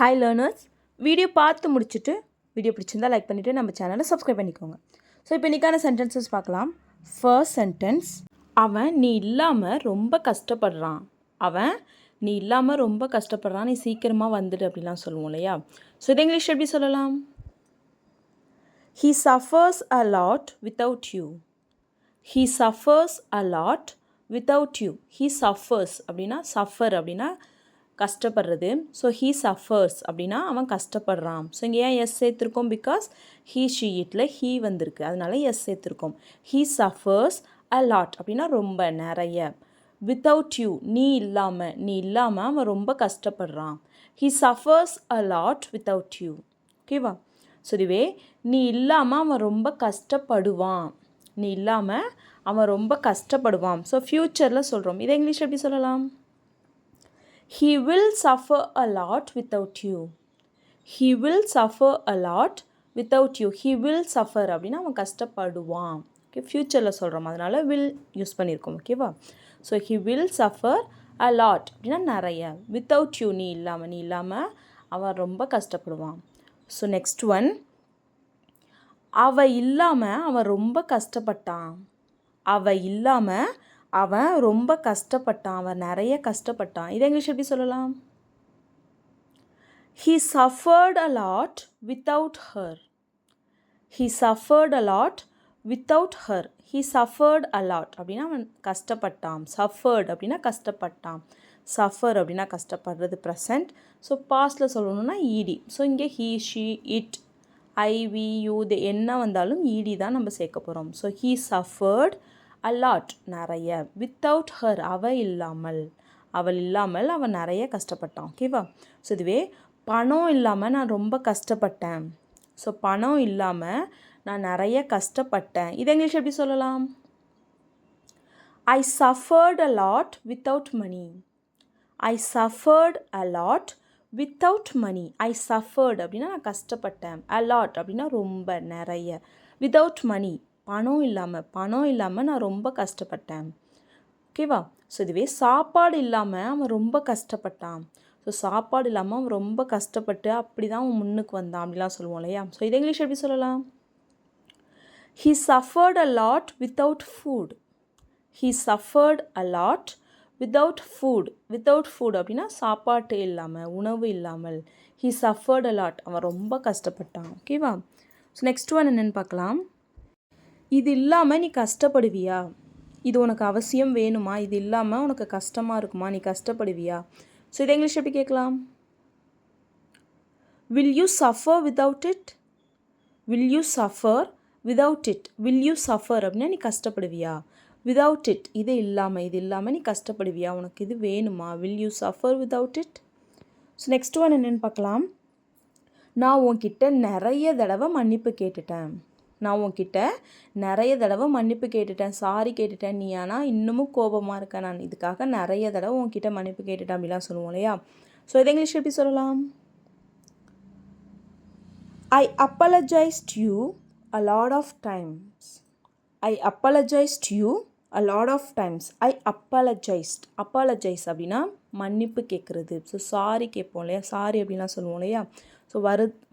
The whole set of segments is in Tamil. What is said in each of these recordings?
ஹாய் லேர்னர்ஸ், வீடியோ பார்த்து முடிச்சுட்டு வீடியோ பிடிச்சிருந்தா லைக் பண்ணிவிட்டு நம்ம சேனலை சப்ஸ்கிரைப் பண்ணிக்கோங்க. ஸோ இப்போ இன்றைக்கான சென்டென்சஸ் பார்க்கலாம். ஃபர்ஸ்ட் சென்டென்ஸ், அவன் நீ இல்லாமல் ரொம்ப கஷ்டப்படுறான். அவன் நீ இல்லாமல் ரொம்ப கஷ்டப்படுறான், நீ சீக்கிரமாக வந்துடு அப்படிலாம் சொல்லுவோம் இல்லையா? ஸோ இது இங்கிலீஷ் எப்படி சொல்லலாம்? He suffers a lot without you. He suffers a lot without you. He suffers அப்படின்னா suffer அப்படின்னா கஷ்டப்படுறது. ஸோ he suffers அப்படின்னா அவன் கஷ்டப்படுறான். ஸோ இங்கே ஏன் எஸ் சேர்த்துருக்கோம்? பிகாஸ் he she itல he வந்திருக்கு, அதனால எஸ் சேர்த்துருக்கோம். He suffers a lot அப்படின்னா ரொம்ப நிறைய. without you நீ இல்லாமல் அவன் ரொம்ப கஷ்டப்படுறான். He suffers a lot without you. ஓகேவா? ஸோ இதுவே நீ இல்லாமல் அவன் ரொம்ப கஷ்டப்படுவான். நீ இல்லாமல் அவன் ரொம்ப கஷ்டப்படுவான். ஸோ ஃப்யூச்சரில் சொல்கிறோம். இதை இங்கிலீஷ் எப்படி சொல்லலாம்? He will suffer a lot without you. He will suffer a lot without you. He will suffer அப்படின்னா அவன் கஷ்டப்படுவான். ஓகே, ஃப்யூச்சரில் சொல்கிறோம், அதனால் will யூஸ் பண்ணியிருக்கோம். ஓகேவா? So he will suffer a lot அப்படின்னா நிறைய. without you நீ இல்லாமல் அவன் ரொம்ப கஷ்டப்படுவான். ஸோ நெக்ஸ்ட் ஒன், அவ இல்லாமல் அவன் ரொம்ப கஷ்டப்பட்டான். அவ இல்லாமல் அவன் ரொம்ப கஷ்டப்பட்டான், அவன் நிறைய கஷ்டப்பட்டான். இதை இங்கிலீஷ் எப்படி சொல்லலாம்? He suffered a lot without her. He suffered a lot without her. He suffered a lot அப்படின்னா அவன் கஷ்டப்பட்டான். suffered அப்படின்னா கஷ்டப்பட்டான். suffer அப்படின்னா கஷ்டப்படுறது ப்ரெசன்ட். ஸோ பாஸ்டில் சொல்லணும்னா ஈடி. ஸோ இங்கே he she it I we you they என்ன வந்தாலும் ஈடி தான் நம்ம சேர்க்க போகிறோம். So he suffered a lot நிறைய. without her அவள் இல்லாமல் அவன் நிறைய கஷ்டப்பட்டான். ஓகேவா? ஸோ இதுவே பணம் இல்லாமல் நான் ரொம்ப கஷ்டப்பட்டேன். ஸோ பணம் இல்லாமல் நான் நிறைய கஷ்டப்பட்டேன். இதை இங்கிலீஷ் எப்படி சொல்லலாம்? I suffered a lot without money. I suffered a lot without money. I suffered அப்படின்னா நான் கஷ்டப்பட்டேன். a lot அப்படின்னா ரொம்ப நிறைய. without money பணம் இல்லாமல் நான் ரொம்ப கஷ்டப்பட்டேன். ஓகேவா? ஸோ இதுவே சாப்பாடு இல்லாமல் அவன் ரொம்ப கஷ்டப்பட்டான். ஸோ சாப்பாடு இல்லாமல் அவன் ரொம்ப கஷ்டப்பட்டு அப்படி தான் அவன் முன்னுக்கு வந்தான் அப்படிலாம் சொல்லுவோம் இல்லையா? ஸோ இதை இங்கிலீஷ் எப்படி சொல்லலாம்? He suffered a lot without food. He suffered a lot without food. without food அப்படின்னா சாப்பாட்டு இல்லாமல், உணவு இல்லாமல். He suffered a lot அவன் ரொம்ப கஷ்டப்பட்டான். ஓகேவா? ஸோ நெக்ஸ்ட் ஒன் என்னென்னு பார்க்கலாம். இது இல்லாமல் நீ கஷ்டப்படுவியா? இது உனக்கு அவசியம் வேணுமா? இது இல்லாமல் உனக்கு கஷ்டமாக இருக்குமா? நீ கஷ்டப்படுவியா? ஸோ இதை இங்கிலீஷ் எப்படி கேட்கலாம்? Will you suffer without it? Will you suffer without it? Will you suffer அப்படின்னா நீ கஷ்டப்படுவியா? without it இது இல்லாமல் நீ கஷ்டப்படுவியா? உனக்கு இது வேணுமா? will you suffer without it? So next one என்னென்னு பார்க்கலாம். நான் உன்கிட்ட நிறைய தடவை மன்னிப்பு கேட்டுட்டேன். சாரி கேட்டுட்டேன். நீ ஆனால் இன்னமும் கோபமாக இருக்க. நான் இதுக்காக நிறைய தடவை உன்கிட்ட மன்னிப்பு கேட்டுட்டேன் அப்படிலாம் சொல்லுவோம் இல்லையா? ஸோ இதை இங்கிலீஷ் எப்படி சொல்லலாம்? I apologized you a lot of times. I apologized you a lot of times. I apologized. apologize அப்படின்னா மன்னிப்பு கேட்குறது. ஸோ சாரி கேட்போம் இல்லையா? சாரி அப்படின்லாம் சொல்லுவோம் இல்லையா? ஸோ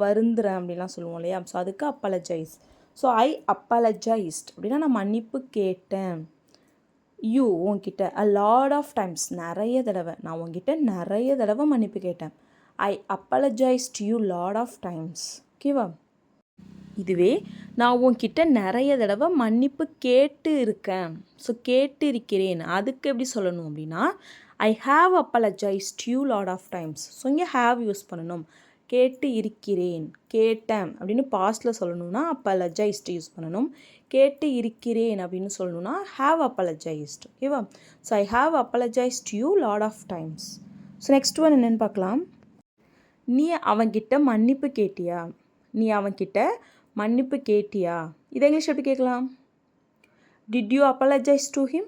வருந்துறேன் அப்படின்லாம் சொல்லுவோம் இல்லையா? ஸோ அதுக்கு apologize. ஸோ I apologized அப்படின்னா நான் மன்னிப்பு கேட்டேன். you உன்கிட்ட a lot of times நிறைய தடவை. நான் உன்கிட்ட நிறைய தடவை மன்னிப்பு கேட்டேன். I apologized you lot of times. ஓகேவா? இதுவே நான் உன்கிட்ட நிறைய தடவை மன்னிப்பு கேட்டு இருக்கேன். ஸோ கேட்டு இருக்கிறேன், அதுக்கு எப்படி சொல்லணும் அப்படின்னா I have apologized you lot of times. So இங்கே have யூஸ் பண்ணணும். கேட்டு இருக்கிறேன், கேட்டேன் அப்படின்னு பாஸ்டில் சொல்லணும்னா apologized யூஸ் பண்ணணும். கேட்டு இருக்கிறேன் அப்படின்னு சொல்லணும்னா have apologized. ஓகேவா? So I have apologized you lot of times. So next one என்னென்னு பார்க்கலாம். நீ அவன்கிட்ட மன்னிப்பு கேட்டியா? இதை இங்கிலீஷ் எப்படி கேட்கலாம்? Did you apologize to him?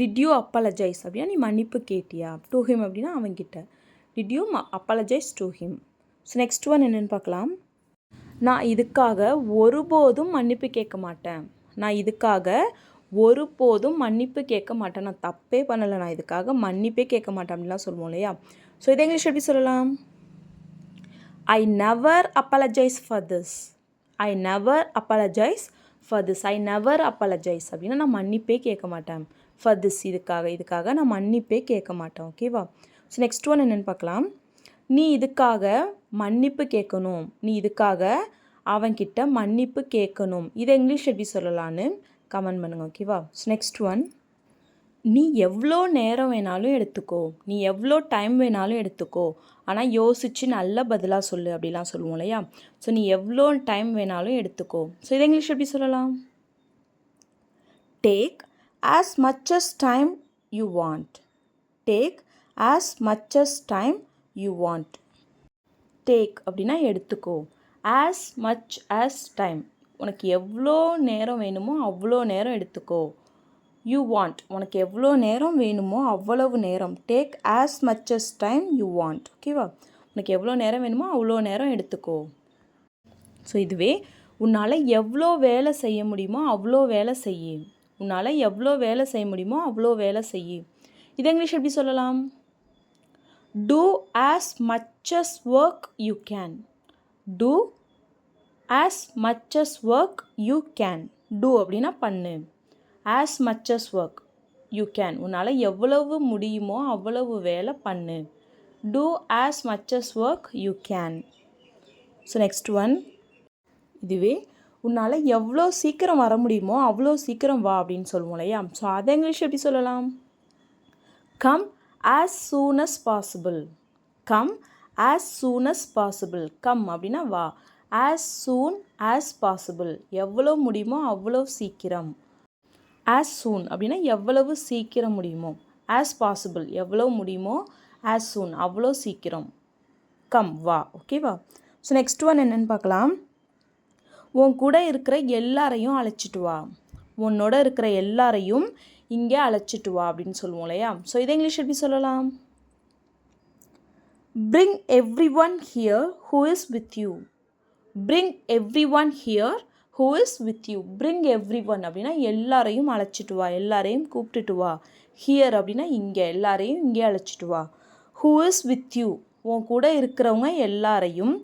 Did you apologize அப்படின்னா நீ மன்னிப்பு கேட்டியா? to him அப்படின்னா அவன்கிட்ட. Did you apologize to him? So next one என்னென்னு பார்க்கலாம். நான் இதுக்காக ஒருபோதும் மன்னிப்பு கேட்க மாட்டேன். நான் தப்பே பண்ணலை, நான் இதுக்காக மன்னிப்பே கேட்க மாட்டேன் அப்படின்லாம் சொல்லுவோம் இல்லையா? ஸோ இதை இங்கிலீஷ் எப்படி சொல்லலாம்? I never apologize for this. I never apologize for this. I never apologize அப்படின்னா நான் மன்னிப்பே கேட்க மாட்டேன். For this இதுக்காக நான் மன்னிப்பே கேட்க மாட்டேன். ஓகேவா? ஸோ நெக்ஸ்ட் ஒன் என்னென்னு பார்க்கலாம். நீ இதுக்காக மன்னிப்பு கேட்கணும். நீ இதுக்காக அவன்கிட்ட மன்னிப்பு கேட்கணும். இதை இங்கிலீஷ் எப்படி சொல்லலான்னு கமெண்ட் பண்ணுங்கள். ஓகேவா? ஸோ நெக்ஸ்ட் ஒன், நீ எவ்வளோ நேரம் வேணாலும் எடுத்துக்கோ, நீ எவ்வளோ டைம் வேணாலும் எடுத்துக்கோ, ஆனால் யோசித்து நல்ல பதிலாக சொல்லு அப்படிலாம் சொல்லுவோம் இல்லையா? ஸோ நீ எவ்வளோ டைம் வேணாலும் எடுத்துக்கோ. ஸோ இதை இங்கிலீஷ் எப்படி சொல்லலாம்? Take as much as time you want. Take as much as time you want. Take அப்படின்னா எடுத்துக்கோ. as much as time, உனக்கு எவ்வளோ நேரம் வேணுமோ அவ்வளோ நேரம் எடுத்துக்கோ. you want, உனக்கு எவ்வளோ நேரம் வேணுமோ அவ்வளவு நேரம். Take as much as time you want. ஓகேவா? உனக்கு எவ்வளோ நேரம் வேணுமோ அவ்வளோ நேரம் எடுத்துக்கோ. ஸோ இதுவே உன்னால் எவ்வளோ வேலை செய்ய முடியுமோ அவ்வளோ வேலை செய்யு. உன்னால் எவ்வளோ வேலை செய்ய முடியுமோ அவ்வளோ வேலை செய்யு. இதை இங்கிலீஷ் எப்படி சொல்லலாம்? Do as much as work you can. Do as much as work you can. Do அப்படின்னா பண்ணு. as much as work you can, உன்னால் எவ்வளவு முடியுமோ அவ்வளவு வேலை பண்ணு. do as much as work you can. So next one, இதுவே உன்னால் எவ்வளோ சீக்கிரம் வர முடியுமோ அவ்வளோ சீக்கிரம் வா அப்படின்னு சொல்லுவோம் இல்லையா? ஸோ அதை இங்கிலீஷ் எப்படி சொல்லலாம்? come as soon as possible. come as soon as possible. come அப்படின்னா வா. as soon as possible, எவ்வளோ முடியுமோ அவ்வளோ சீக்கிரம். as soon அப்படின்னா எவ்வளவு சீக்கிரம் முடியுமோ. as possible, எவ்வளோ முடியுமோ. as soon, அவ்வளோ சீக்கிரம். கம், வா. ஓகேவா? ஸோ நெக்ஸ்ட் ஒன் என்னென்னு பார்க்கலாம். உன் கூட இருக்கிற எல்லாரையும் அழைச்சிட்டு வா. உன்னோட இருக்கிற எல்லாரையும் இங்கே அழைச்சிட்டு வா அப்படின்னு சொல்லுவோம் இல்லையா? ஸோ இதை இங்கிலீஷ் எப்படி சொல்லலாம்? bring everyone here who is with you. bring everyone here who is with you. bring everyone அப்படின்னா எல்லாரையும் அழைச்சிட்டு வா, எல்லாரையும் கூப்பிட்டுட்டு வா. here அப்படின்னா இங்கே, எல்லாரையும் இங்கே அழைச்சிட்டு வா. who is with you, உன் கூட இருக்கிறவங்க எல்லாரையும்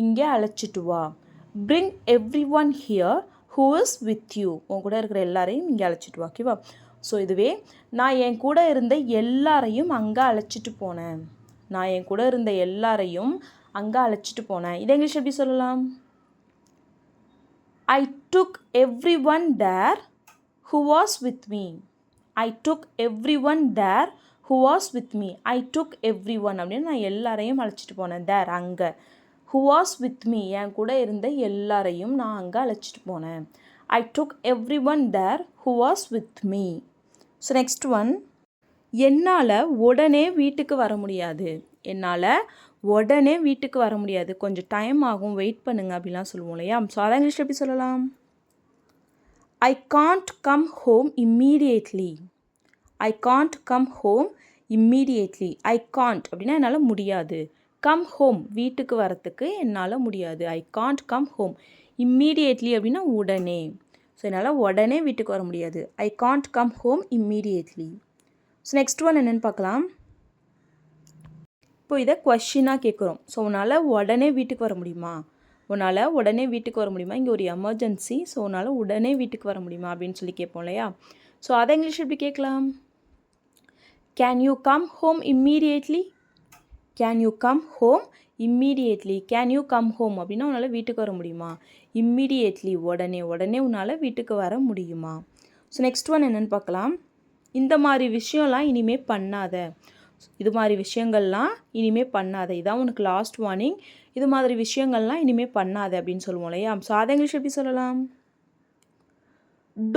இங்கே அழைச்சிட்டு வா. bring everyone here who is with you, உன் கூட இருக்கிற எல்லாரையும் இங்கே அழைச்சிட்டு வா. ஓகேவா? ஸோ இதுவே நான் என் கூட இருந்த எல்லாரையும் அங்கே அழைச்சிட்டு போனேன். நான் என் கூட இருந்த எல்லாரையும் அங்கே அழைச்சிட்டு போனேன். இதை இங்கிலீஷ் எப்படி சொல்லலாம்? I took everyone there who was with me. I took everyone there who was with me. I took everyone அப்படின்னு நான் எல்லாரையும் அழைச்சிட்டு போனேன். there, அங்கே. who was with me, என் கூட இருந்த எல்லாரையும் நான் அங்கே அழைச்சிட்டு போனேன். I took everyone there who was with me. So next one, என்னால் உடனே வீட்டுக்கு வர முடியாது. என்னால் உடனே வீட்டுக்கு வர முடியாது, கொஞ்சம் டைம் ஆகும், வெயிட் பண்ணுங்க அப்படிலாம் சொல்லுவோம் இல்லையா? ஸோ அதை இங்கிலீஷ் எப்படி சொல்லலாம்? I can't come home immediately. I can't come home immediately. I can't அப்படின்னா என்னால் முடியாது. come home, வீட்டுக்கு வரத்துக்கு என்னால் முடியாது. I can't come home immediately அப்படின்னா உடனே. ஸோ என்னால் உடனே வீட்டுக்கு வர முடியாது. I can't come home immediately. So next one என்னென்னு பார்க்கலாம். இப்போ இதை கொஷினாக கேட்குறோம். ஸோ உன்னால் உடனே வீட்டுக்கு வர முடியுமா? உன்னால் உடனே வீட்டுக்கு வர முடியுமா? இங்கே ஒரு எமர்ஜென்சி, ஸோ உன்னால் உடனே வீட்டுக்கு வர முடியுமா அப்படின்னு சொல்லி கேட்போம் இல்லையா? ஸோ அதை இங்கிலீஷ் எப்படி கேட்கலாம்? Can you come home immediately? Can you come home immediately. Can you come home அப்படின்னா உன்னால் வீட்டுக்கு வர முடியுமா? இம்மீடியட்லி, உடனே, உடனே உன்னால் வீட்டுக்கு வர முடியுமா? ஸோ நெக்ஸ்ட் ஒன் என்னென்னு பார்க்கலாம். இந்த மாதிரி விஷயம்லாம் இனிமேல் பண்ணாத. இது மாதிரி விஷயங்கள்லாம் இனிமேல் பண்ணாத, இதான் உனக்கு லாஸ்ட் வார்னிங். இது மாதிரி விஷயங்கள்லாம் இனிமேல் பண்ணாத அப்படின்னு சொல்லுவோம் இல்லையா? ஸோ அதை இங்கிலீஷ் எப்படி சொல்லலாம்?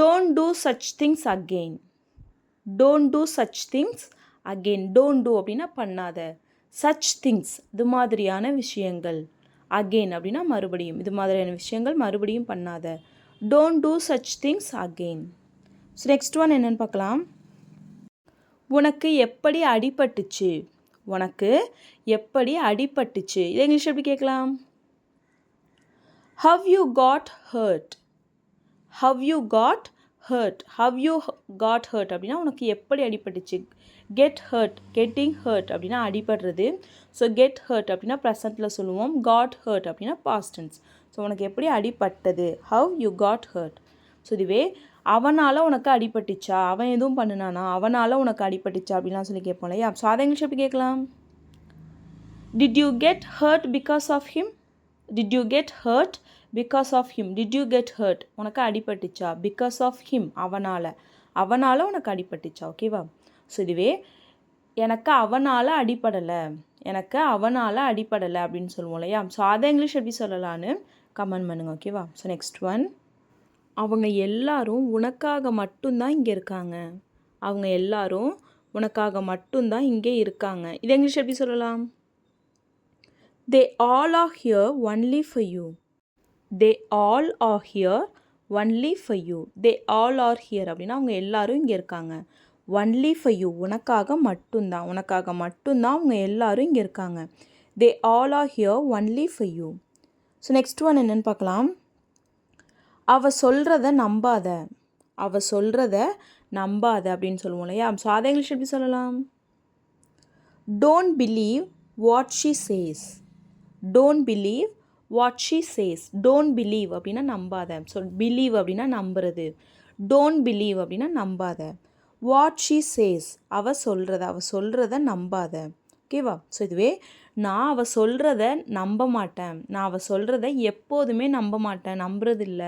Don't do such things again. Don't do such things again. Don't do அப்படின்னா பண்ணாத. சச் திங்ஸ், இது மாதிரியான விஷயங்கள். அகெயின் அப்படின்னா மறுபடியும், இது மாதிரியான விஷயங்கள் மறுபடியும் பண்ணாத. Don't do such things again. So next one என்னென்னு பார்க்கலாம். உனக்கு எப்படி அடிபட்டுச்சு? உனக்கு எப்படி அடிபட்டுச்சு? இதை இங்கிலீஷ் எப்படி கேட்கலாம்? How you got hurt. How you got hurt. How you got hurt அப்படின்னா உனக்கு எப்படி அடிபட்டுச்சு. கெட் ஹர்ட், கெட்டிங் ஹர்ட் அப்படின்னா அடிபடுறது. ஸோ கெட் ஹர்ட் அப்படின்னா ப்ரெசண்ட்டில் சொல்லுவோம். காட் ஹர்ட் அப்படின்னா பாஸ்ட் டென்ஸ். ஸோ உனக்கு எப்படி அடிபட்டது, how you got hurt. So இதுவே அவனால் உனக்கு அடிபட்டுச்சா, அவன் எதுவும் பண்ணினானா, அவனால் உனக்கு அடிபட்டுச்சா அப்படின்லாம் சொல்லி கேட்போம் இல்லையா. ஸோ அதை இங்கிலீஷ் எப்படி கேட்கலாம்? Did you get hurt because of him, did you get hurt because of him, did you get hurt உனக்கு அடிபட்டுச்சா, பிகாஸ் ஆஃப் ஹிம் அவனால் உனக்கு அடிபட்டுச்சா. ஓகேவா. ஸோ இதுவே எனக்கு அவனால் அடிப்படலை, எனக்கு அவனால் அடிப்படலை அப்படின்னு சொல்லுவோம் இல்லையா. ஸோ அதை இங்கிலீஷ் எப்படி சொல்லலான்னு கமெண்ட் பண்ணுங்க. ஓகேவா. ஸோ நெக்ஸ்ட் ஒன், அவங்க எல்லாரும் உனக்காக மட்டும்தான் இங்கே இருக்காங்க, அவங்க எல்லாரும் உனக்காக மட்டும்தான் இங்கே இருக்காங்க. இது இங்கிலீஷ் எப்படி சொல்லலாம்? They all are here only for you. They all are here only for you. They all are here அப்படின்னா அவங்க எல்லாரும் இங்கே இருக்காங்க. only for you உனக்காக மட்டும்தான், உனக்காக மட்டும்தான் அவங்க எல்லாரும் இங்கே இருக்காங்க. They all are here only for you. So next one என்னென்னு பார்க்கலாம். அவ சொல்கிறத நம்பாத, அவ சொல்கிறத நம்பாத அப்படின்னு சொல்லுவோம் இல்லையா. ஸோ அதை இங்கிலீஷ் எப்படி சொல்லலாம்? Don't believe what she says. Don't believe what she says. Don't believe அப்படின்னா நம்பாத. ஸோ believe அப்படின்னா நம்புறது. Don't believe அப்படின்னா நம்பாத. What she says அவ சொல்கிறத நம்பாத. ஓகேவா. ஸோ இதுவே நான் அவள் சொல்கிறத நம்ப மாட்டேன், நான் அவள் சொல்கிறத எப்போதுமே நம்ப மாட்டேன், நம்புறதில்ல,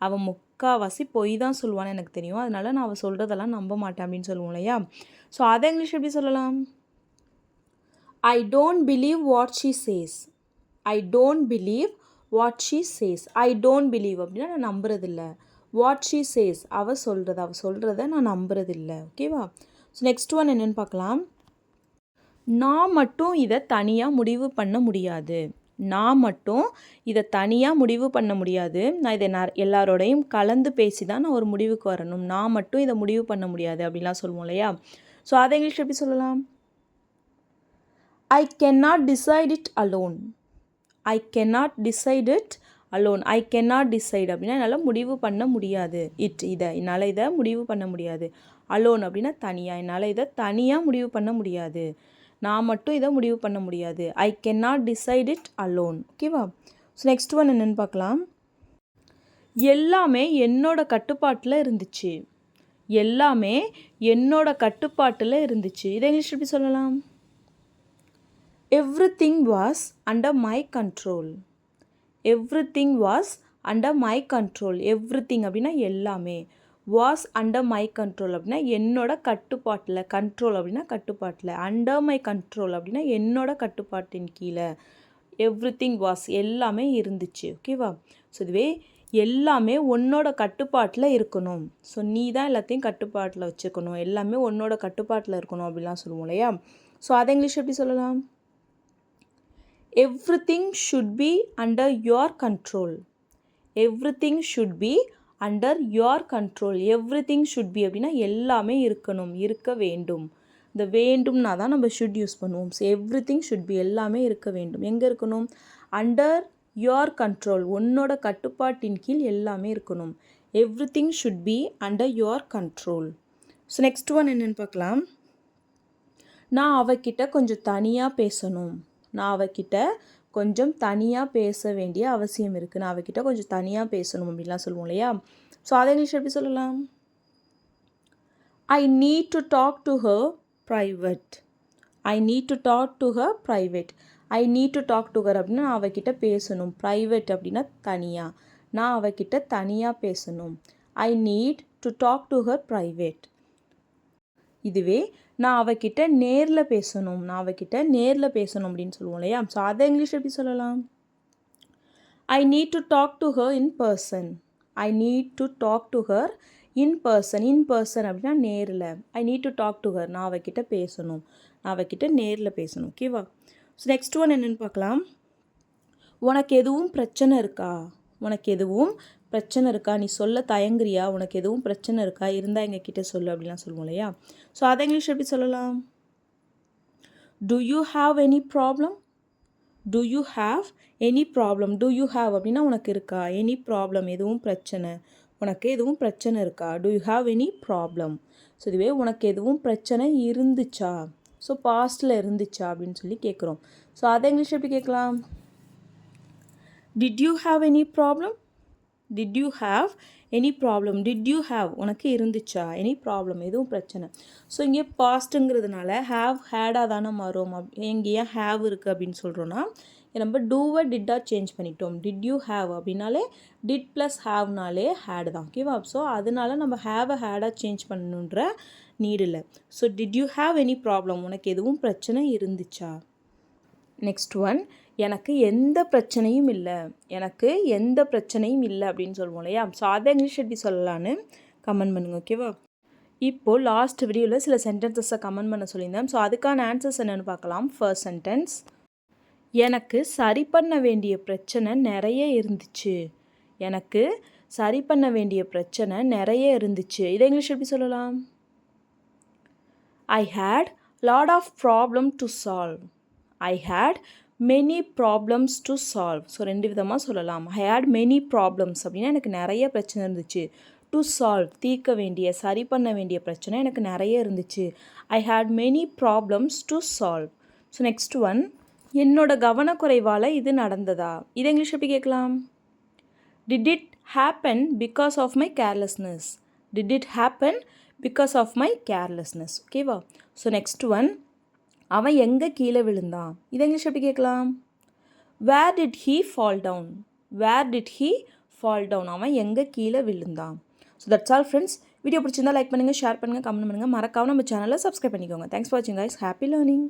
அவள் முக்கால்வாசி பொய் தான் சொல்லுவான்னு எனக்கு தெரியும், அதனால நான் அவள் சொல்கிறதெல்லாம் நம்ப மாட்டேன் அப்படின்னு சொல்லுவோம் இல்லையா. ஸோ அதை இங்கிலீஷ் எப்படி சொல்லலாம்? I don't believe what she says. I don't believe what she says. I don't believe அப்படின்னா நான் நம்புறதில்ல. What she says அவள் சொல்கிறத நான் நம்புறதில்ல. ஓகேவா. ஸோ நெக்ஸ்ட் ஒன் என்னென்னு பார்க்கலாம். நான் மட்டும் இதை தனியாக முடிவு பண்ண முடியாது, நான் மட்டும் இதை தனியாக முடிவு பண்ண முடியாது, நான் இதை எல்லாரோடையும் கலந்து பேசி தான் நான் ஒரு முடிவுக்கு வரணும், நான் மட்டும் இதை முடிவு பண்ண முடியாது அப்படின்லாம் சொல்லுவோம் இல்லையா. ஸோ அதை இங்கிலீஷ் எப்படி சொல்லலாம்? I cannot decide it alone. I cannot decide it alone. I cannot decide அப்படின்னா என்னால் முடிவு பண்ண முடியாது, என்னால் இதை முடிவு பண்ண முடியாது. alone அப்படின்னா தனியாக, என்னால் இதை தனியாக முடிவு பண்ண முடியாது, நான் மட்டும் இதை முடிவு பண்ண முடியாது. I cannot decide it alone. ஓகேவா. ஸோ நெக்ஸ்ட் ஒன் என்னென்னு பார்க்கலாம். எல்லாமே என்னோட கட்டுப்பாட்டில் இருந்துச்சு, எல்லாமே என்னோட கட்டுப்பாட்டில் இருந்துச்சு. இதை இங்கிலீஷ் எப்படி சொல்லலாம்? Everything was under my control. Everything was under my control. Everything அப்படின்னா எல்லாமே, was under my control அப்படின்னா என்னோட கட்டுப்பாட்டில், கண்ட்ரோல் அப்படின்னா கட்டுப்பாட்டில், under my control அப்படின்னா என்னோட கட்டுப்பாட்டின் கீழே. everything was எல்லாமே இருந்துச்சு. ஓகேவா. ஸோ இதுவே எல்லாமே உன்னோட கட்டுப்பாட்டில் இருக்கணும், ஸோ நீ தான் எல்லாத்தையும் கட்டுப்பாட்டில் வச்சுக்கணும், எல்லாமே உன்னோட கட்டுப்பாட்டில் இருக்கணும் அப்படிலாம் சொல்லுவோம் இல்லையா. ஸோ அதை இங்கிலீஷ் எப்படி சொல்லலாம்? Everything should be under your control. Everything should be under your control. Everything should be அப்படின்னா எல்லாமே இருக்கணும், இருக்க வேண்டும். இந்த வேண்டும்னா தான் நம்ம should யூஸ் பண்ணுவோம். ஸோ everything should be எல்லாமே இருக்க வேண்டும். எங்கே இருக்கணும்? under your control உன்னோட கட்டுப்பாட்டின் கீழ் எல்லாமே இருக்கணும். Everything should be under your control. So next one என்னென்னு பார்க்கலாம். நான் அவகிட்ட கொஞ்சம் தனியாக பேசணும், நான் அவகிட்ட கொஞ்சம் தனியாக பேச வேண்டிய அவசியம் இருக்குது, நான் அவகிட்ட கொஞ்சம் தனியாக பேசணும் அப்படின்லாம் சொல்லுவோம் இல்லையா. ஸோ அதை இங்கிலீஷ் எப்படி சொல்லலாம்? I need to talk to her private. I need to talk to her private. I need to talk to her அப்படின்னா நான் அவகிட்ட பேசணும், ப்ரைவேட் அப்படின்னா தனியாக, நான் அவகிட்ட தனியாக பேசணும். I need to talk to her private. இதுவே நான் அவகிட்ட நேரில் பேசணும், நான் அவகிட்ட நேரில் பேசணும் அப்படின்னு சொல்லுவோம் இல்லையா. ஸோ அதை இங்கிலீஷ் எப்படி சொல்லலாம்? I need to talk to her in person. I need to talk to her in person. in person அப்படின்னா நேரில். I need to talk to her நான் அவகிட்ட பேசணும், நான் அவகிட்ட நேரில் பேசணும். ஓகேவா. ஸோ நெக்ஸ்ட் ஒன் என்னென்னு பார்க்கலாம். உனக்கு எதுவும் பிரச்சனை இருக்கா, உனக்கு எதுவும் பிரச்சனை இருக்கா, நீ சொல்ல தயங்குறியா, உனக்கு எதுவும் பிரச்சனை இருக்கா, இருந்தால் எங்ககிட்ட சொல்லு அப்படிலாம் சொல்லுவோம் இல்லையா. ஸோ அதை இங்கிலீஷ் எப்படி சொல்லலாம்? Do you have any problem? Do you have any problem? Do you have அப்படின்னா உனக்கு இருக்கா, any problem எதுவும் பிரச்சனை, உனக்கு எதுவும் பிரச்சனை இருக்கா? To you have any problem? So இதுவே உனக்கு எதுவும் பிரச்சனை இருந்துச்சா? ஸோ பாஸ்ட்டில் இருந்துச்சா அப்படின்னு சொல்லி கேட்குறோம். ஸோ அதை இங்கிலீஷ் எப்படி கேட்கலாம்? Did you have any problem? Did you have any problem? Did you have உனக்கு இருந்துச்சா? எனி ப்ராப்ளம் எதுவும் பிரச்சனை. ஸோ இங்கே பாஸ்ட்டுங்கிறதுனால ஹாவ் ஹேடாக தானே மாறும். இங்கே ஏன் ஹாவ் இருக்குது அப்படின்னு சொல்கிறோன்னா நம்ம டூவை டிட்டாக சேஞ்ச் பண்ணிட்டோம். டிட் யூ ஹாவ் அப்படின்னாலே டிட் ப்ளஸ் ஹாவ்னாலே ஹேடு தான். ஓகேவா? ஸோ அதனால நம்ம ஹேவை ஹேடாக சேஞ்ச் பண்ணணுன்ற நீடு இல்லை. So did you have any problem? உனக்கு எதுவும் பிரச்சனை இருந்துச்சா? நெக்ஸ்ட் ஒன், எனக்கு எந்த பிரச்சனையும் இல்லை. எனக்கு எந்த பிரச்சனையும் இல்லை அப்படின்னு சொல்லுவோம் இல்லையா? ஸோ அதை இங்கிலீஷ் எப்படி சொல்லலான்னு கமெண்ட் பண்ணுங்கள். ஓகேவா? இப்போது லாஸ்ட் வீடியோவில் சில சென்டென்சஸை கமெண்ட் பண்ண சொல்லியிருந்தேன். ஸோ அதுக்கான ஆன்சர்ஸ் என்னென்னு பார்க்கலாம். ஃபர்ஸ்ட் சென்டென்ஸ், எனக்கு சரி பண்ண வேண்டிய பிரச்சனை நிறைய இருந்துச்சு. எனக்கு சரி பண்ண வேண்டிய பிரச்சனை நிறைய இருந்துச்சு. இதை இங்கிலீஷ் எப்படி சொல்லலாம்? I had lot of problem to solve. I had many problems to solve. So ரெண்டு விதமாக சொல்லலாம். ஐ ஹேட் மெனி ப்ராப்ளம்ஸ் அப்படின்னா எனக்கு நிறைய பிரச்சனை இருந்துச்சு. டு சால்வ் தீர்க்க வேண்டிய, சரி பண்ண வேண்டிய பிரச்சனை எனக்கு நிறைய இருந்துச்சு. I had many problems to solve. So next one, என்னோட கவனக்குறைவால் இது நடந்ததா? இதை இங்கிலீஷ் எப்படி கேட்கலாம்? Did it happen because of my carelessness. Did it happen because of my carelessness. ஓகேவா? ஸோ நெக்ஸ்ட் ஒன், அவன் எங்கே கீழே விழுந்தான்? இதை இங்கிலீஷ் எப்படி கேட்கலாம்? Where did he fall down. Where did he fall down. அவன் எங்கே கீழே விழுந்தான். So that's all friends. Video பிடிச்சிருந்தா லைக் பண்ணுங்கள், ஷேர் பண்ணுங்கள், கமெண்ட் பண்ணுங்கள். மறக்காம நம்ம சேனலை சப்ஸ்கிரைப் பண்ணிக்கோங்க. தேங்க்ஸ் ஃபார் வாட்சிங் கைஸ். Happy learning.